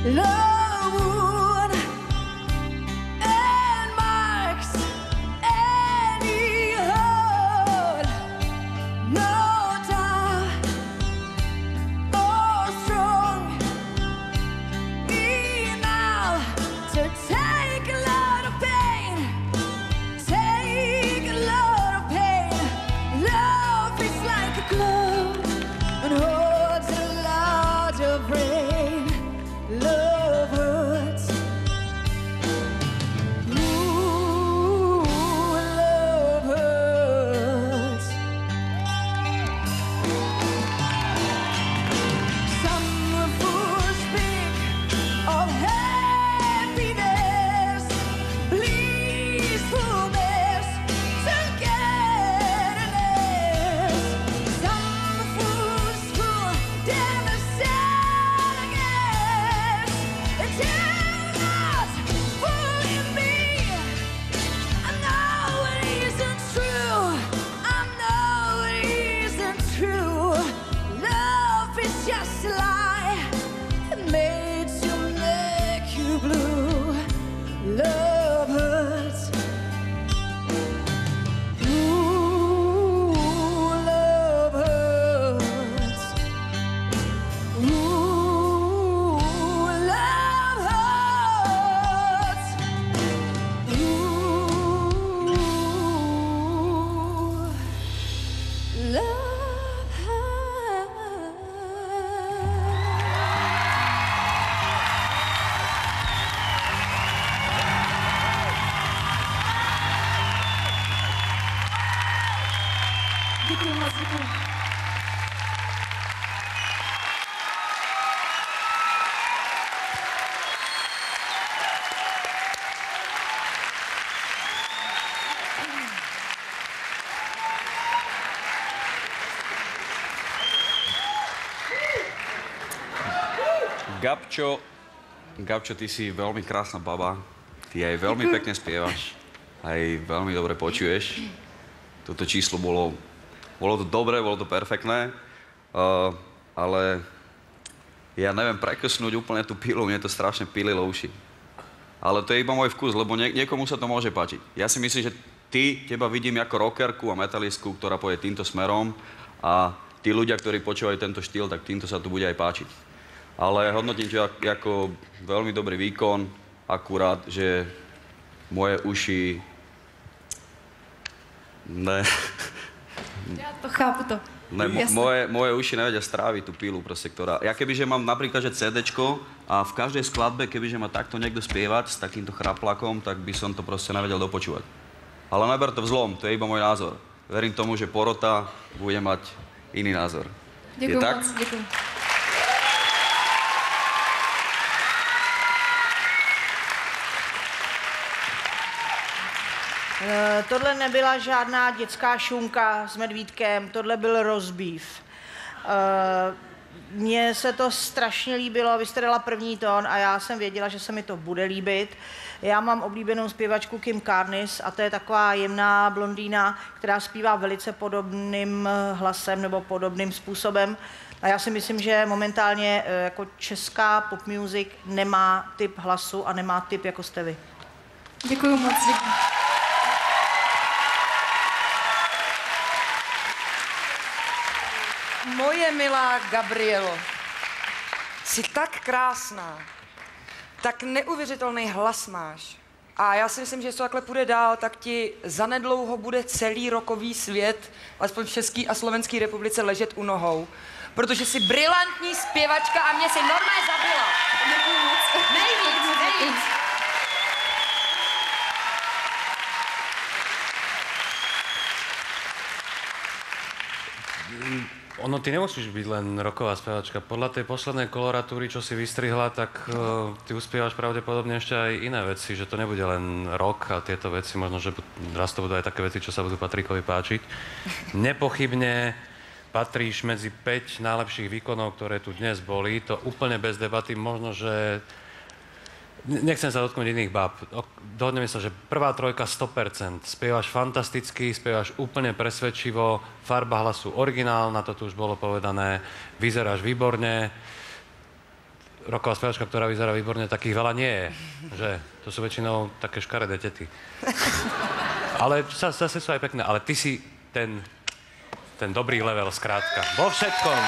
Love and marks any hurt, no doubt or strong enough to take a lot of pain, take a lot of pain. Love is like a glove and holds a lot of rain. Love hurts. Ooh, love hurts. Some fools speak of happiness, blissfulness, togetherness. Some fools fool themselves again. It's not fooling me. I know it isn't true. I know it isn't true. Love is just a lie. It made to make you blue. Love hurts. Ooh, love hurts. Ooh, love hurts. Ooh, love hurts. Děkuji moc, děkuji. Gabčo, ty si veľmi krásna baba. Ty aj veľmi pekne spievaš. Aj veľmi dobre počuješ. Toto číslo bolo to dobré, bolo to perfektné. Ale ja neviem prekesnúť úplne tú pilu, mne to strašne pililo uši. Ale to je iba môj vkus, lebo niekomu sa to môže páčiť. Ja si myslím, že teba vidím ako rockerku a metalistku, ktorá pôjde týmto smerom a tí ľudia, ktorí počúvajú tento štýl, tak týmto sa tu bude aj páčiť. Ale hodnotím ťa ako veľmi dobrý výkon, akurát, že moje uši... Ne. Ja to chápu to. Ne, moje uši nevedia stráviť tú pilu, proste, ktorá... Ja kebyže mám napríklad, že CDčko a v každej skladbe, kebyže ma takto niekto spievať s takýmto chraplakom, tak by som to proste nevedel dopočúvať. Ale neber to v zlom, to je iba môj názor. Verím tomu, že porota bude mať iný názor. Ďakujem moc, ďakujem. Tohle nebyla žádná dětská šunka s medvídkem, tohle byl roast beef. Mně se to strašně líbilo, vy jste dala první tón a já jsem věděla, že se mi to bude líbit. Já mám oblíbenou zpěvačku Kim Carnes a to je taková jemná blondýna, která zpívá velice podobným hlasem nebo podobným způsobem. A já si myslím, že momentálně jako česká pop music nemá typ hlasu a nemá typ jako jste vy. Děkuji moc. Děkuji. Moje milá Gabrielo, jsi tak krásná, tak neuvěřitelný hlas máš. A já si myslím, že jestli to takhle půjde dál, tak ti zanedlouho bude celý rockový svět, alespoň v České a Slovenské republice, ležet u nohou. Protože jsi brilantní zpěvačka a mě si normálně zabila. Děkuji moc. Nejvíc. Ono, ty nemusíš byť len rocková spevačka. Podľa tej poslednej koloratúry, čo si vystrihla, tak ty uspievaš pravdepodobne ešte aj iné veci, že to nebude len rock a tieto veci, možno, že raz to budú aj také veci, čo sa budú Patrikovi páčiť. Nepochybne patríš medzi 5 najlepších výkonov, ktoré tu dnes boli. To úplne bez debaty. Možno, že nechcem sa dotknúť iných báb. Dohodneme sa, že prvá trojka 100%. Spievaš fantasticky, spievaš úplne presvedčivo, farba hlasu originálna, to tu už bolo povedané, vyzeráš výborne. roková spevačka, ktorá vyzerá výborne, takých veľa nie je. Že? To sú väčšinou také škaredé tety. Ale zase sú aj pekné. Ale ty si ten dobrý level, skrátka. Vo všetkom.